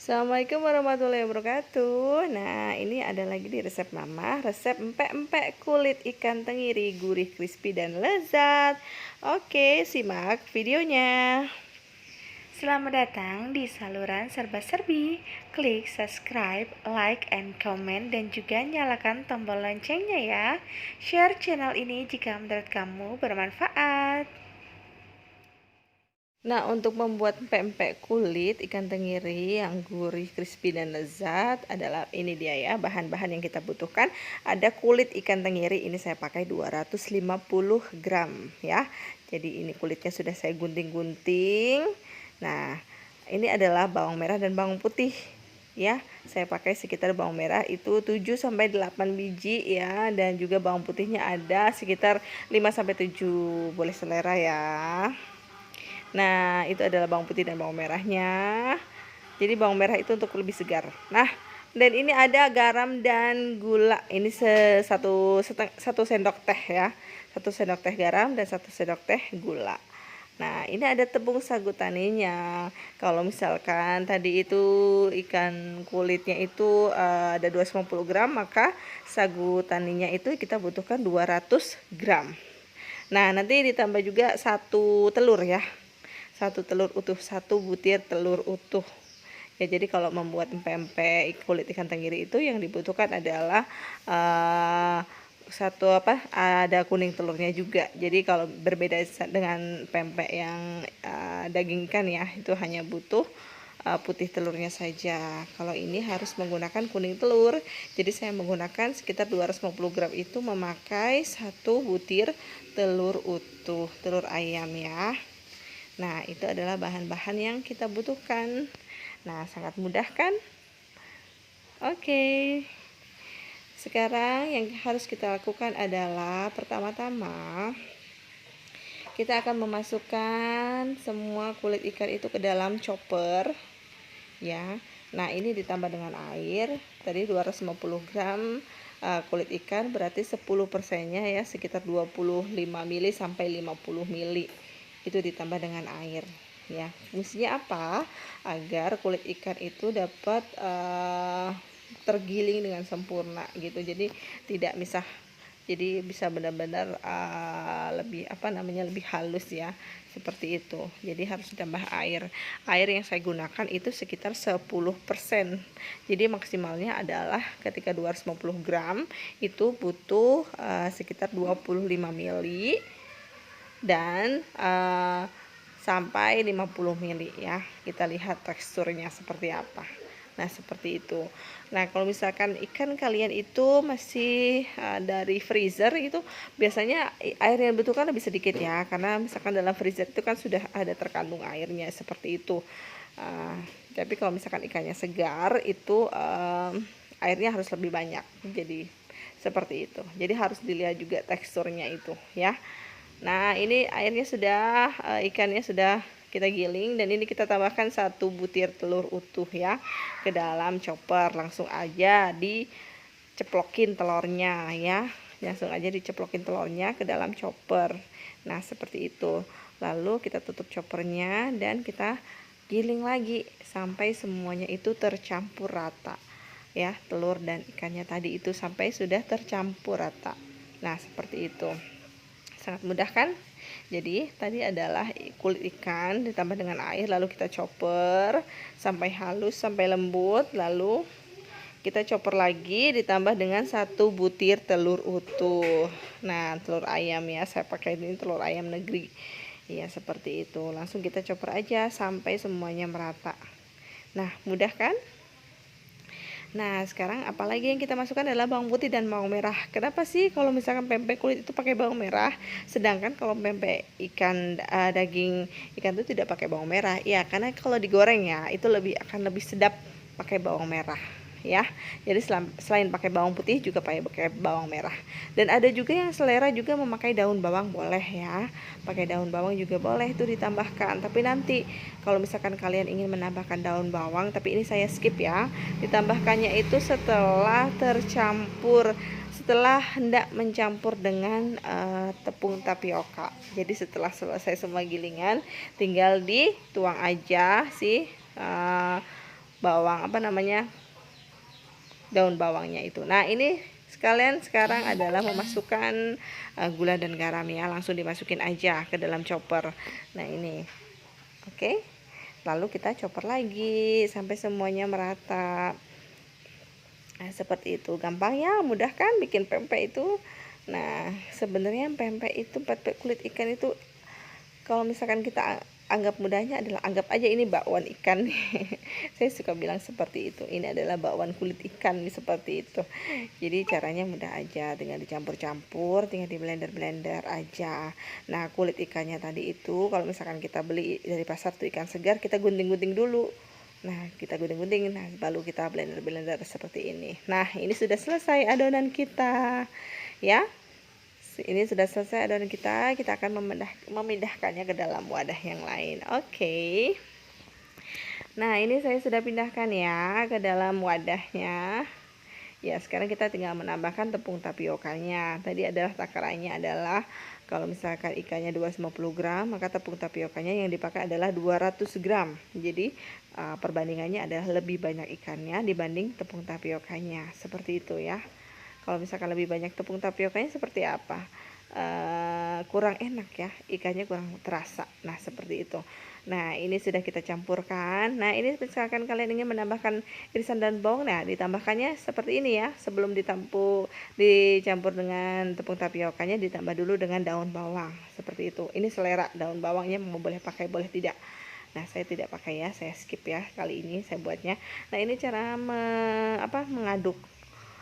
Assalamualaikum warahmatullahi wabarakatuh. Nah, ini ada lagi di resep mama, resep empek-empek kulit ikan tenggiri, gurih, crispy, dan lezat. Oke, simak videonya. Selamat datang di saluran serba-serbi. Klik subscribe, like, and comment, dan juga nyalakan tombol loncengnya ya. Share channel ini jika menurut kamu bermanfaat. Nah, untuk membuat pempek kulit ikan tenggiri yang gurih, crispy, dan lezat adalah ini dia ya, bahan-bahan yang kita butuhkan. Ada kulit ikan tenggiri, ini saya pakai 250 gram ya. Jadi ini kulitnya sudah saya gunting-gunting. Nah, ini adalah bawang merah dan bawang putih ya. Saya pakai sekitar bawang merah itu 7 sampai 8 biji ya, dan juga bawang putihnya ada sekitar 5 sampai 7, boleh selera ya. Nah, itu adalah bawang putih dan bawang merahnya. Jadi bawang merah itu untuk lebih segar. Nah, dan ini ada garam dan gula. Ini satu sendok teh ya. 1 sendok teh garam dan 1 sendok teh gula. Nah, ini ada tepung sagu taninya. Kalau misalkan tadi itu ikan kulitnya itu ada 250 gram, maka sagu taninya itu kita butuhkan 200 gram. Nah, nanti ditambah juga 1 telur ya. 1 telur utuh, 1 butir telur utuh. Ya, jadi kalau membuat pempek kulit ikan tenggiri itu yang dibutuhkan adalah ada kuning telurnya juga. Jadi kalau berbeda dengan pempek yang daging ikan ya, itu hanya butuh putih telurnya saja. Kalau ini harus menggunakan kuning telur. Jadi saya menggunakan sekitar 250 gram itu memakai 1 butir telur utuh, telur ayam ya. Nah, itu adalah bahan-bahan yang kita butuhkan. Nah, sangat mudah kan? Oke. Sekarang yang harus kita lakukan adalah pertama-tama kita akan memasukkan semua kulit ikan itu ke dalam chopper ya. Nah, ini ditambah dengan air. Tadi 250 gram kulit ikan, berarti 10%-nya ya, sekitar 25 mili sampai 50 mili. Itu ditambah dengan air ya. Fungsinya apa? Agar kulit ikan itu dapat tergiling dengan sempurna gitu. Jadi tidak misah. Jadi bisa benar-benar lebih halus ya, seperti itu. Jadi harus ditambah air. Air yang saya gunakan itu sekitar 10%. Jadi maksimalnya adalah ketika 250 gram itu butuh sekitar 25 mili dan sampai 50 mili ya. Kita lihat teksturnya seperti apa. Nah, seperti itu. Nah, kalau misalkan ikan kalian itu masih dari freezer, itu biasanya air yang dibutuhkan lebih sedikit ya, karena misalkan dalam freezer itu kan sudah ada terkandung airnya, seperti itu. Tapi kalau misalkan ikannya segar itu airnya harus lebih banyak. Jadi seperti itu. Jadi harus dilihat juga teksturnya itu ya. Nah, ini airnya sudah, ikannya sudah kita giling, dan ini kita tambahkan 1 butir telur utuh ya ke dalam chopper. Langsung aja diceplokin telurnya ya. Langsung aja diceplokin telurnya ke dalam chopper. Nah, seperti itu. Lalu kita tutup choppernya dan kita giling lagi sampai semuanya itu tercampur rata ya, telur dan ikannya tadi itu sampai sudah tercampur rata. Nah, seperti itu. Sangat mudah kan? Jadi tadi adalah kulit ikan ditambah dengan air, lalu kita chopper sampai halus, sampai lembut, lalu kita chopper lagi ditambah dengan 1 butir telur utuh. Nah, telur ayam ya, saya pakai ini telur ayam negeri ya, seperti itu. Langsung kita chopper aja sampai semuanya merata. Nah, mudah kan? Nah, sekarang apalagi yang kita masukkan adalah bawang putih dan bawang merah. Kenapa sih kalau misalkan pempek kulit itu pakai bawang merah, sedangkan kalau pempek ikan daging ikan itu tidak pakai bawang merah? Ya, karena kalau digoreng ya itu akan lebih sedap pakai bawang merah ya. Jadi selain pakai bawang putih juga pakai bawang merah. Dan ada juga yang selera juga memakai daun bawang, boleh ya. Pakai daun bawang juga boleh itu ditambahkan. Tapi nanti kalau misalkan kalian ingin menambahkan daun bawang, tapi ini saya skip ya. Ditambahkannya itu setelah hendak mencampur dengan tepung tapioka. Jadi setelah selesai semua gilingan, tinggal dituang aja sih bawang apa namanya, daun bawangnya itu. Nah, ini sekalian sekarang adalah memasukkan gula dan garam ya, langsung dimasukin aja ke dalam chopper. Nah, ini. Oke. Lalu kita chopper lagi sampai semuanya merata. Nah, seperti itu. Gampang ya, mudah kan bikin pempek itu. Nah, sebenarnya pempek kulit ikan itu, kalau misalkan kita anggap mudahnya adalah anggap aja ini bakwan ikan. Saya suka bilang seperti itu, ini adalah bakwan kulit ikan seperti itu. Jadi caranya mudah aja, tinggal dicampur-campur, tinggal di blender aja. Nah, kulit ikannya tadi itu kalau misalkan kita beli dari pasar tuh ikan segar, kita gunting-gunting dulu. Nah, kita gunting-gunting, nah baru kita blender seperti ini. Nah, ini sudah selesai adonan kita ya. Ini sudah selesai adonan kita akan memindahkannya ke dalam wadah yang lain. Oke. Nah, ini saya sudah pindahkan ya ke dalam wadahnya. Ya, sekarang kita tinggal menambahkan tepung tapiokanya. Tadi adalah takarannya adalah kalau misalkan ikannya 250 gram, maka tepung tapiokanya yang dipakai adalah 200 gram. Jadi perbandingannya adalah lebih banyak ikannya dibanding tepung tapiokanya. Seperti itu ya. Kalau misalkan lebih banyak tepung tapiokanya seperti apa? Kurang enak ya, ikannya kurang terasa. Nah, seperti itu. Nah, ini sudah kita campurkan. Nah, ini misalkan kalian ingin menambahkan irisan daun bawang, nah ditambahkannya seperti ini ya. Sebelum dicampur dengan tepung tapiokanya, ditambah dulu dengan daun bawang. Seperti itu. Ini selera, daun bawangnya mau boleh pakai boleh tidak. Nah, saya tidak pakai ya, saya skip ya kali ini saya buatnya. Nah, ini cara mengaduk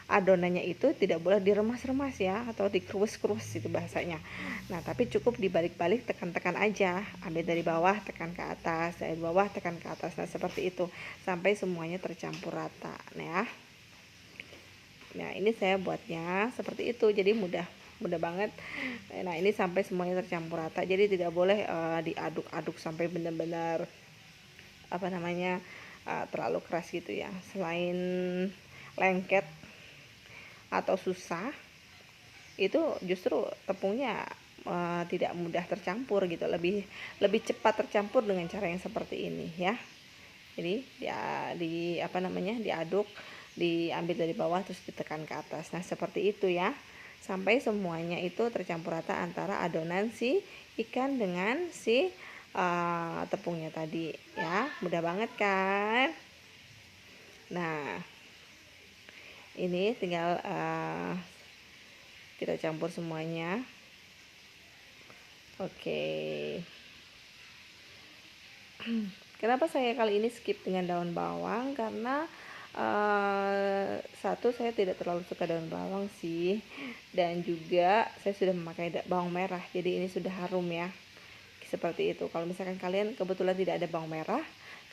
adonannya itu tidak boleh diremas-remas ya, atau dikerus-kerus itu bahasanya. Nah, tapi cukup dibalik-balik, tekan-tekan aja, ambil dari bawah tekan ke atas, dari bawah tekan ke atas. Nah, seperti itu sampai semuanya tercampur rata. Nah, ini saya buatnya seperti itu, jadi mudah banget. Nah, ini sampai semuanya tercampur rata, jadi tidak boleh diaduk-aduk sampai benar-benar terlalu keras gitu ya. Selain lengket atau susah, itu justru tepungnya tidak mudah tercampur gitu, lebih cepat tercampur dengan cara yang seperti ini ya. Jadi diaduk, diambil dari bawah terus ditekan ke atas. Nah, seperti itu ya, sampai semuanya itu tercampur rata antara adonan si ikan dengan si tepungnya tadi ya. Mudah banget kan. Nah, ini tinggal kita campur semuanya. Oke. Kenapa saya kali ini skip dengan daun bawang? Karena satu, saya tidak terlalu suka daun bawang sih, dan juga saya sudah memakai bawang merah, jadi ini sudah harum ya. Seperti itu. Kalau misalkan kalian kebetulan tidak ada bawang merah,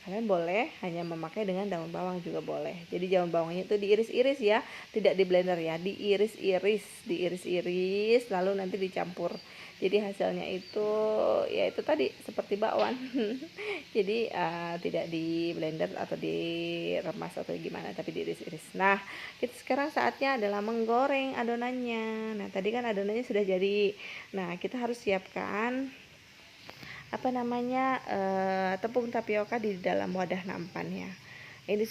kalian boleh hanya memakai dengan daun bawang juga boleh. Jadi daun bawangnya itu diiris-iris ya, tidak di blender ya, diiris-iris lalu nanti dicampur. Jadi hasilnya itu ya itu tadi seperti bakwan. Jadi tidak di blender atau diremas atau gimana, tapi diiris-iris. Nah, kita sekarang saatnya adalah menggoreng adonannya. Nah, tadi kan adonannya sudah jadi. Nah, kita harus siapkan tepung tapioka di dalam wadah nampan ya. Ini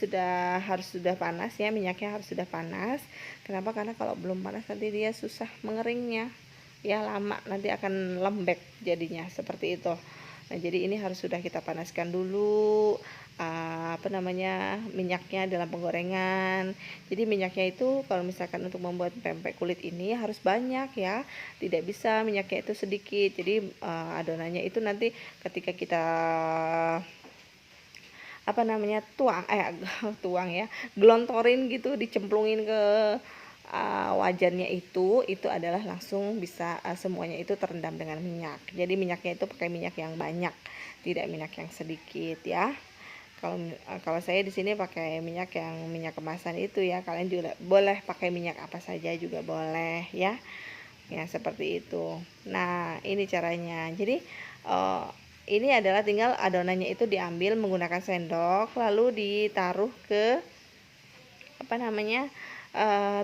harus sudah panas ya, minyaknya harus sudah panas. Kenapa? Karena kalau belum panas nanti dia susah mengeringnya ya, lama, nanti akan lembek jadinya seperti itu. Nah, jadi ini harus sudah kita panaskan dulu minyaknya dalam penggorengan. Jadi minyaknya itu kalau misalkan untuk membuat pempek kulit ini harus banyak ya, tidak bisa minyaknya itu sedikit. Jadi adonannya itu nanti ketika kita tuang ya, gelontorin gitu, dicemplungin ke wajannya itu adalah langsung bisa semuanya itu terendam dengan minyak. Jadi minyaknya itu pakai minyak yang banyak, tidak minyak yang sedikit ya. Kalau saya di sini pakai minyak kemasan itu ya. Kalian juga boleh pakai minyak apa saja juga boleh ya. Ya, seperti itu. Nah, ini caranya. Jadi ini adalah tinggal adonannya itu diambil menggunakan sendok, lalu ditaruh ke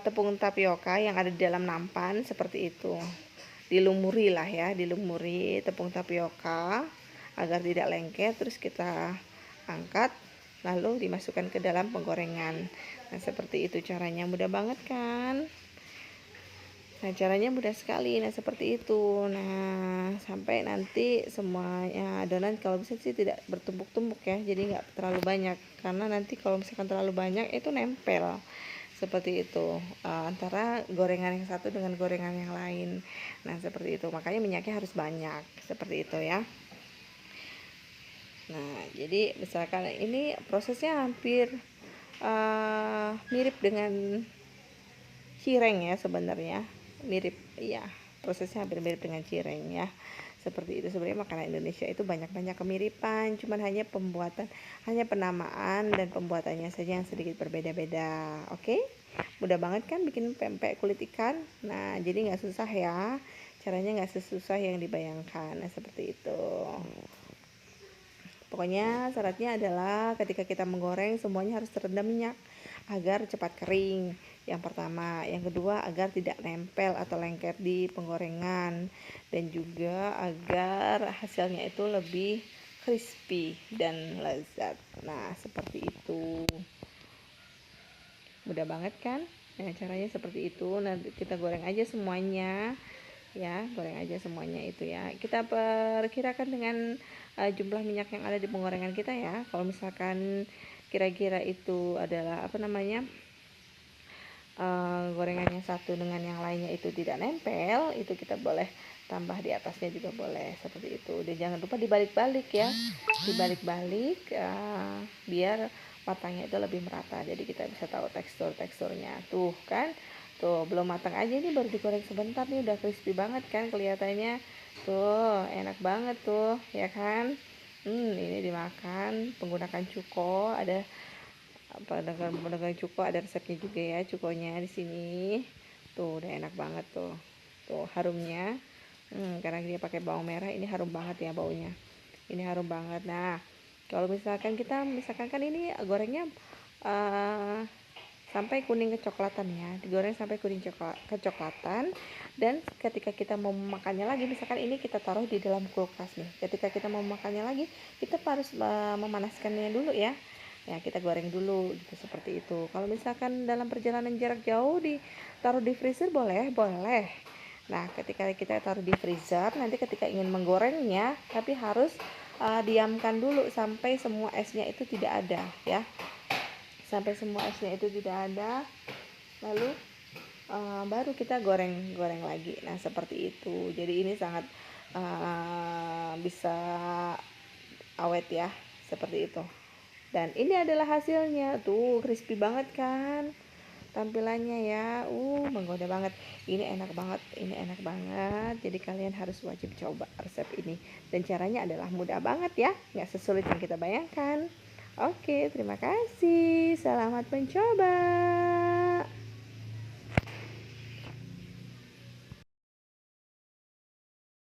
tepung tapioka yang ada di dalam nampan seperti itu. Dilumuri tepung tapioka agar tidak lengket, terus kita angkat. lalu dimasukkan ke dalam penggorengan. Nah, seperti itu caranya, mudah banget kan? Nah, caranya mudah sekali. Nah, seperti itu. Nah, sampai nanti semuanya adonan kalau bisa sih tidak bertumpuk-tumpuk ya, jadi nggak terlalu banyak, karena nanti kalau misalkan terlalu banyak itu nempel seperti itu, antara gorengan yang satu dengan gorengan yang lain. Nah, seperti itu, makanya minyaknya harus banyak seperti itu ya. Nah, jadi misalkan ini prosesnya hampir mirip dengan cireng ya, sebenarnya mirip ya, prosesnya hampir mirip dengan cireng ya. Seperti itu, sebenarnya makanan Indonesia itu banyak-banyak kemiripan, cuman hanya penamaan dan pembuatannya saja yang sedikit berbeda-beda. Oke, mudah banget kan bikin pempek kulit ikan. Nah, jadi nggak susah ya, caranya nggak sesusah yang dibayangkan. Nah, seperti itu. Pokoknya syaratnya adalah ketika kita menggoreng semuanya harus terendam minyak agar cepat kering. Yang pertama, yang kedua agar tidak nempel atau lengket di penggorengan, dan juga agar hasilnya itu lebih crispy dan lezat. Nah, seperti itu. Mudah banget kan? Nah, caranya seperti itu. Nanti kita goreng aja semuanya ya, goreng aja semuanya itu ya. Kita perkirakan dengan jumlah minyak yang ada di penggorengan kita ya. Kalau misalkan kira-kira itu adalah gorengannya satu dengan yang lainnya itu tidak nempel, itu kita boleh tambah di atasnya juga boleh seperti itu. Dan jangan lupa dibalik-balik ya, dibalik-balik biar matangnya itu lebih merata, jadi kita bisa tahu teksturnya. Tuh kan, tuh belum matang aja, ini baru digoreng sebentar nih udah crispy banget kan kelihatannya. Tuh enak banget tuh ya kan. Ini dimakan menggunakan cuko, ada dengan cuko, ada resepnya juga ya, cukonya di sini. Tuh udah enak banget tuh. Tuh harumnya. Karena dia pakai bawang merah, ini harum banget ya baunya. Ini harum banget. Nah, kalau misalkan kan ini gorengnya sampai kuning kecoklatan ya, digoreng sampai kuning kecoklatan. Dan ketika kita mau memakannya lagi, misalkan ini kita taruh di dalam kulkas nih, ketika kita mau memakannya lagi, kita harus memanaskannya dulu ya. Ya, kita goreng dulu gitu, seperti itu. Kalau misalkan dalam perjalanan jarak jauh ditaruh di freezer boleh. Nah, ketika kita taruh di freezer, nanti ketika ingin menggorengnya, tapi harus diamkan dulu sampai semua esnya itu tidak ada ya. Sampai semua esnya itu tidak ada, lalu baru kita goreng lagi. Nah, seperti itu. Jadi ini sangat bisa awet ya, seperti itu. Dan ini adalah hasilnya, tuh crispy banget kan tampilannya ya, menggoda banget. Ini enak banget, jadi kalian harus wajib coba resep ini. Dan caranya adalah mudah banget ya, nggak sesulit yang kita bayangkan. Oke, terima kasih, selamat mencoba.